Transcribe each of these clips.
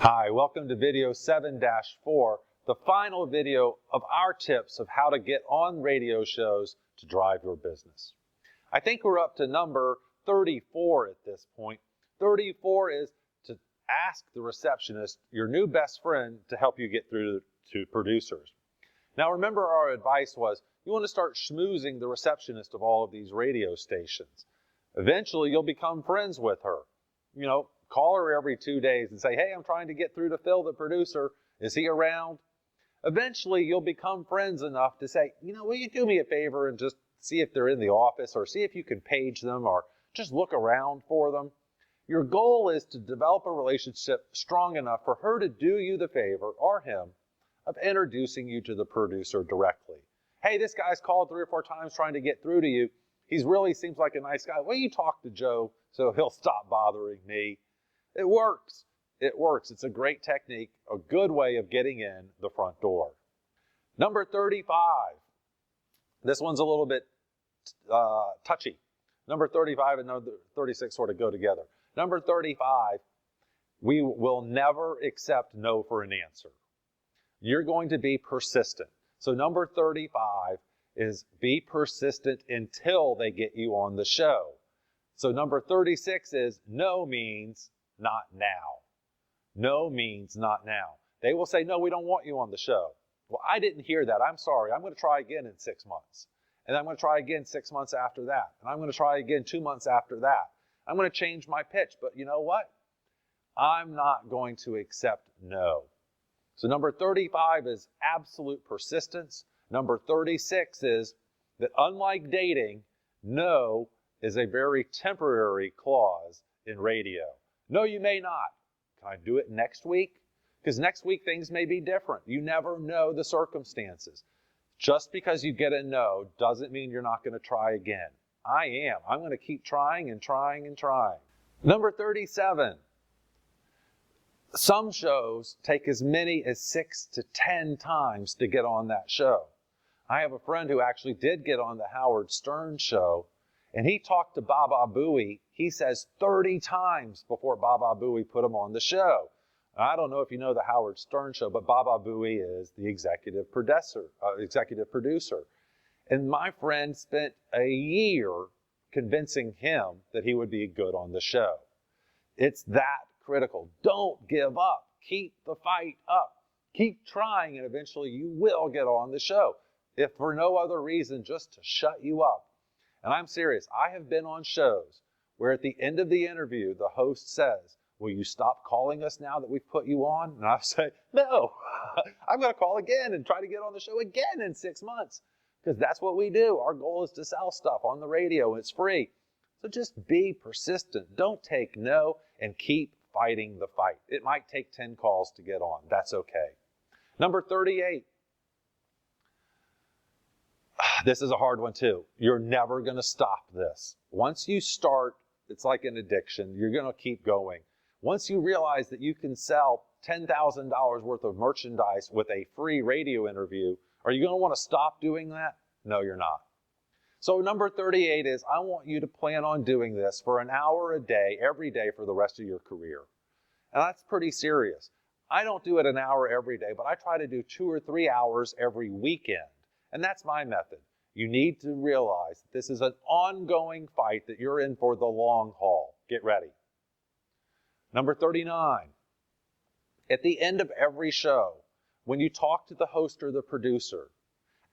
Hi, welcome to video 7-4, the final video of our tips of how to get on radio shows to drive your business. I think we're up to number 34 at this point. 34 is to ask the receptionist, your new best friend, to help you get through to producers. Now remember, our advice was you want to start schmoozing the receptionist of all of these radio stations. Eventually you'll become friends with her. Call her every 2 days and say, hey, I'm trying to get through to Phil, the producer. Is he around? Eventually, you'll become friends enough to say, will you do me a favor and just see if they're in the office, or see if you can page them, or just look around for them. Your goal is to develop a relationship strong enough for her to do you the favor, or him, of introducing you to the producer directly. Hey, this guy's called 3 or 4 times trying to get through to you. He really seems like a nice guy. Well, you talk to Joe so he'll stop bothering me. It works. It works. It's a great technique, a good way of getting in the front door. Number 35. This one's a little bit touchy. Number 35 and number 36 sort of go together. Number 35, we will never accept no for an answer. You're going to be persistent. So number 35 is be persistent until they get you on the show. So number 36 is no means not now. No means not now. They will say, no, we don't want you on the show. Well, I didn't hear that. I'm sorry. I'm going to try again in 6 months. And I'm going to try again 6 months after that. And I'm going to try again 2 months after that. I'm going to change my pitch. But you know what? I'm not going to accept no. So number 35 is absolute persistence. Number 36 is that unlike dating, no is a very temporary clause in radio. No, you may not. Can I do it next week? Because next week things may be different. You never know the circumstances. Just because you get a no doesn't mean you're not going to try again. I am. I'm going to keep trying and trying and trying. Number 37. Some shows take as many as 6 to 10 times to get on that show. I have a friend who actually did get on the Howard Stern show, and he talked to Baba Booey, he says 30 times before Baba Booey put him on the show. I don't know if you know the Howard Stern show, but Baba Booey is the executive producer. And my friend spent a year convincing him that he would be good on the show. It's that critical. Don't give up. Keep the fight up. Keep trying, and eventually you will get on the show. If for no other reason, just to shut you up. And I'm serious. I have been on shows where at the end of the interview, the host says, will you stop calling us now that we've put you on? And I say, no, I'm going to call again and try to get on the show again in 6 months. Because that's what we do. Our goal is to sell stuff on the radio. It's free. So just be persistent. Don't take no, and keep fighting the fight. It might take 10 calls to get on. That's okay. Number 38. This is a hard one too. You're never going to stop this. Once you start, it's like an addiction. You're going to keep going. Once you realize that you can sell $10,000 worth of merchandise with a free radio interview, are you going to want to stop doing that? No, you're not. So number 38 is, I want you to plan on doing this for an hour a day, every day for the rest of your career. And that's pretty serious. I don't do it an hour every day, but I try to do 2 or 3 hours every weekend. And that's my method. You need to realize that this is an ongoing fight that you're in for the long haul. Get ready. Number 39. At the end of every show, when you talk to the host or the producer,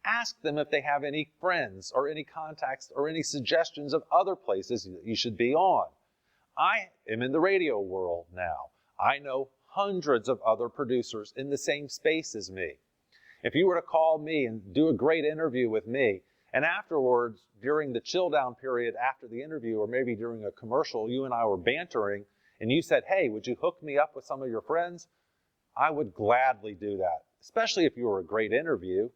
ask them if they have any friends or any contacts or any suggestions of other places that you should be on. I am in the radio world now. I know hundreds of other producers in the same space as me. If you were to call me and do a great interview with me, and afterwards, during the chill down period after the interview, or maybe during a commercial, you and I were bantering, and you said, hey, would you hook me up with some of your friends? I would gladly do that, especially if you were a great interview.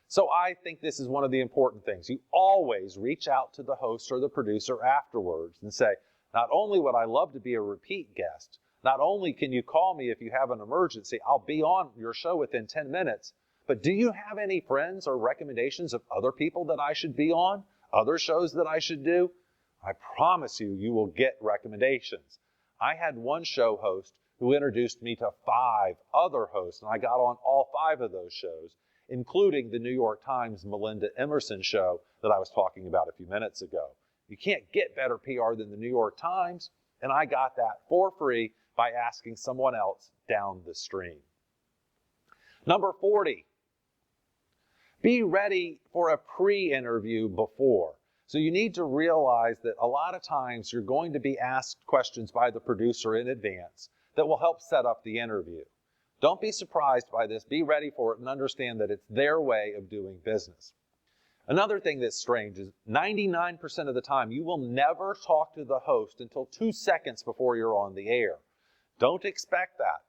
So I think this is one of the important things. You always reach out to the host or the producer afterwards and say, not only would I love to be a repeat guest, not only can you call me if you have an emergency, I'll be on your show within 10 minutes, but do you have any friends or recommendations of other people that I should be on? Other shows that I should do? I promise you, you will get recommendations. I had one show host who introduced me to 5 other hosts, and I got on all 5 of those shows, including the New York Times Melinda Emerson show that I was talking about a few minutes ago. You can't get better PR than the New York Times, and I got that for free by asking someone else down the stream. Number 40, be ready for a pre-interview before. So you need to realize that a lot of times you're going to be asked questions by the producer in advance that will help set up the interview. Don't be surprised by this. Be ready for it and understand that it's their way of doing business. Another thing that's strange is 99% of the time you will never talk to the host until 2 seconds before you're on the air. Don't expect that.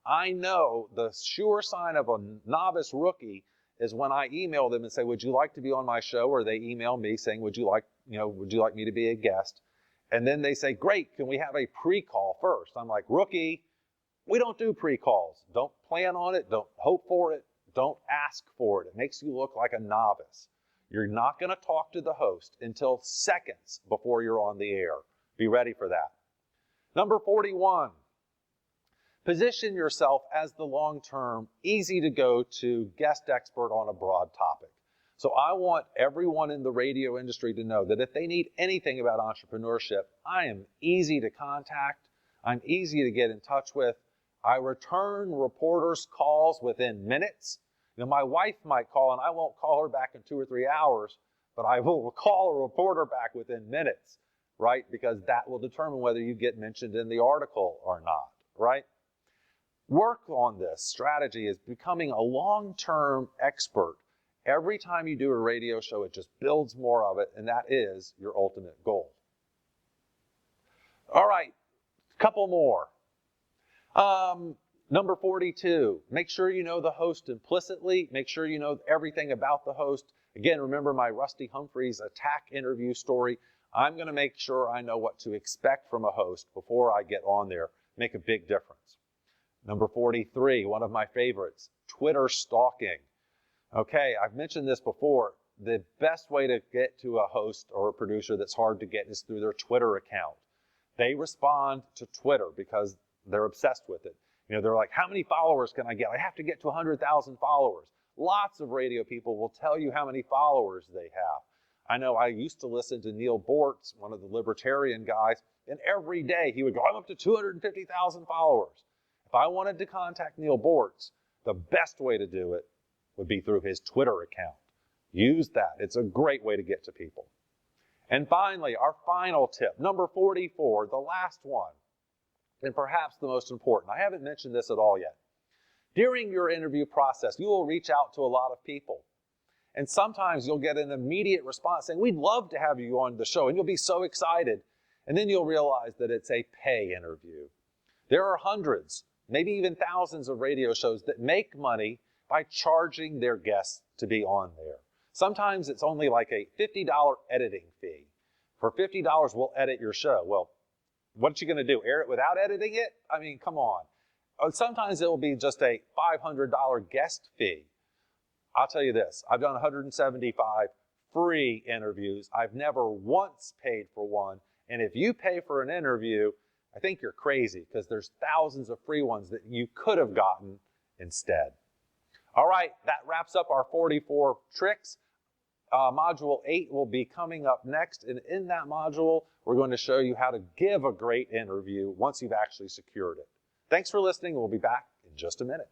I know the sure sign of a novice rookie is when I email them and say, would you like to be on my show? Or they email me saying, would you like me to be a guest? And then they say, great, can we have a pre-call first? I'm like, rookie, we don't do pre-calls. Don't plan on it. Don't hope for it. Don't ask for it. It makes you look like a novice. You're not going to talk to the host until seconds before you're on the air. Be ready for that. Number 41. Position yourself as the long-term, easy-to-go-to guest expert on a broad topic. So I want everyone in the radio industry to know that if they need anything about entrepreneurship, I am easy to contact. I'm easy to get in touch with. I return reporters' calls within minutes. My wife might call, and I won't call her back in 2 or 3 hours, but I will call a reporter back within minutes, right? Because that will determine whether you get mentioned in the article or not, right? Work on this strategy is becoming a long-term expert. Every time you do a radio show, it just builds more of it, and that is your ultimate goal. All right, a couple more. Number 42, make sure you know the host implicitly. Make sure you know everything about the host. Again, remember my Rusty Humphries attack interview story. I'm going to make sure I know what to expect from a host before I get on there. Make a big difference. Number 43, one of my favorites, Twitter stalking. Okay, I've mentioned this before. The best way to get to a host or a producer that's hard to get is through their Twitter account. They respond to Twitter because they're obsessed with it. They're like, how many followers can I get? I have to get to 100,000 followers. Lots of radio people will tell you how many followers they have. I know I used to listen to Neil Bortz, one of the libertarian guys, and every day he would go, I'm up to 250,000 followers. If I wanted to contact Neil Bortz, the best way to do it would be through his Twitter account. Use that. It's a great way to get to people. And finally, our final tip, number 44, the last one, and perhaps the most important. I haven't mentioned this at all yet. During your interview process, you will reach out to a lot of people. And sometimes you'll get an immediate response saying, we'd love to have you on the show, and you'll be so excited. And then you'll realize that it's a pay interview. There are hundreds, maybe even thousands of radio shows that make money by charging their guests to be on there. Sometimes it's only like a $50 editing fee. For $50, we'll edit your show. Well, what you going to do? Air it without editing it? I mean, come on. Sometimes it will be just a $500 guest fee. I'll tell you this. I've done 175 free interviews. I've never once paid for one. And if you pay for an interview, I think you're crazy because there's thousands of free ones that you could have gotten instead. All right, that wraps up our 44 tricks. Module 8 will be coming up next, and in that module, we're going to show you how to give a great interview once you've actually secured it. Thanks for listening, and we'll be back in just a minute.